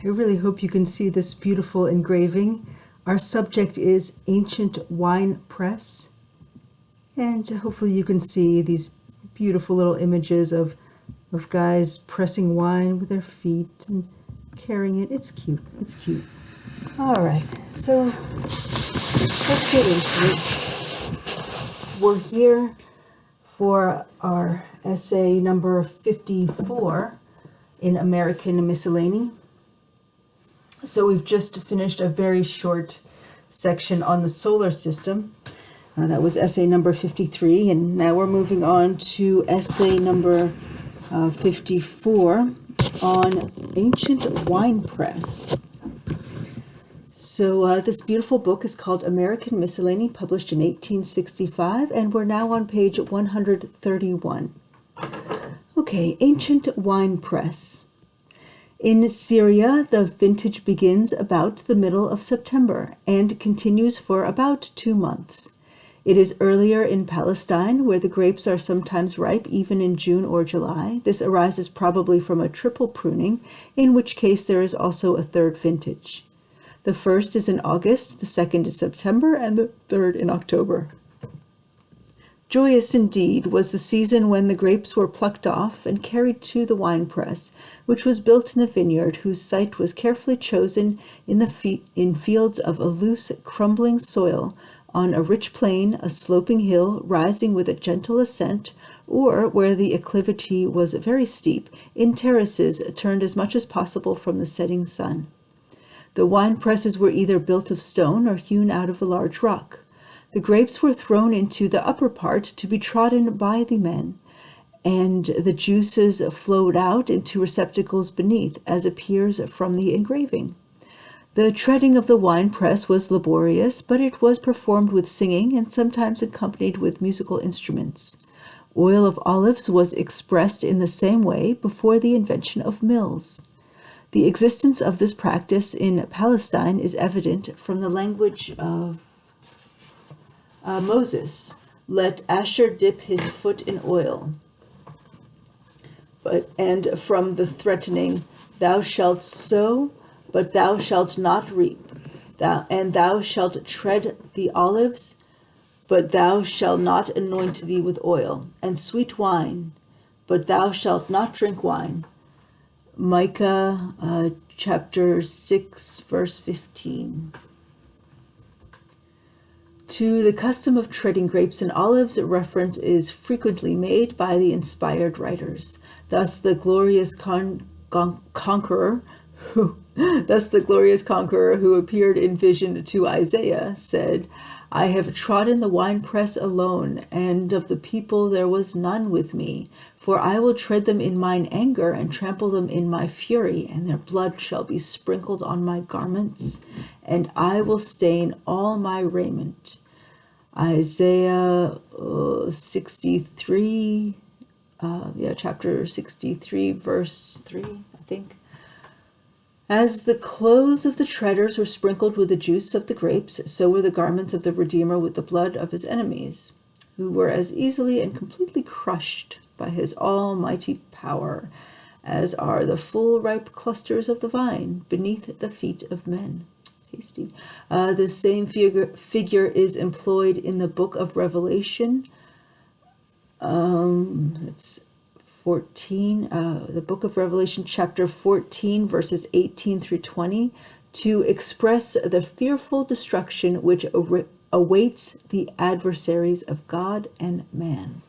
I really hope you can see this beautiful engraving. Our subject is Ancient Wine Press, and hopefully you can see these beautiful little images of guys pressing wine with their feet and carrying it. It's cute. It's cute. All right, so let's get into it. We're here for our essay number 54 in American Miscellany. So we've just finished a very short section on the solar system. That was essay number 53, and now we're moving on to essay number 54 on Ancient Wine Press. So this beautiful book is called American Miscellany, published in 1865, and we're now on page 131. Okay, Ancient Wine Press. In Syria, the vintage begins about the middle of September and continues for about 2 months. It is earlier in Palestine, where the grapes are sometimes ripe even in June or July. This arises probably from a triple pruning, in which case there is also a third vintage. The first is in August, the second is September, and the third in October. Joyous indeed was the season when the grapes were plucked off and carried to the wine press, which was built in the vineyard, whose site was carefully chosen in fields of a loose, crumbling soil, on a rich plain, a sloping hill rising with a gentle ascent, or, where the acclivity was very steep, in terraces turned as much as possible from the setting sun. The wine presses were either built of stone or hewn out of a large rock. The grapes were thrown into the upper part to be trodden by the men, and the juices flowed out into receptacles beneath, as appears from the engraving. The treading of the wine press was laborious, but it was performed with singing and sometimes accompanied with musical instruments. Oil of olives was expressed in the same way before the invention of mills. The existence of this practice in Palestine is evident from the language of Moses. Let Asher dip his foot in oil. And from the threatening, thou shalt sow, but thou shalt not reap. Thou shalt tread the olives, but thou shalt not anoint thee with oil, and sweet wine, but thou shalt not drink wine. Micah chapter 6, verse 15. To the custom of treading grapes and olives, reference is frequently made by the inspired writers. Thus the glorious conqueror who appeared in vision to Isaiah said, I have trodden the winepress alone, and of the people there was none with me. For I will tread them in mine anger and trample them in my fury, and their blood shall be sprinkled on my garments, and I will stain all my raiment. Isaiah 63, chapter 63, verse 3, I think. As the clothes of the treaders were sprinkled with the juice of the grapes, so were the garments of the Redeemer with the blood of his enemies, who were as easily and completely crushed by his almighty power as are the full ripe clusters of the vine beneath the feet of men. Tasty. The same figure is employed in the book of Revelation. It's 14, the book of Revelation, chapter 14, verses 18 through 20, to express the fearful destruction which awaits the adversaries of God and man.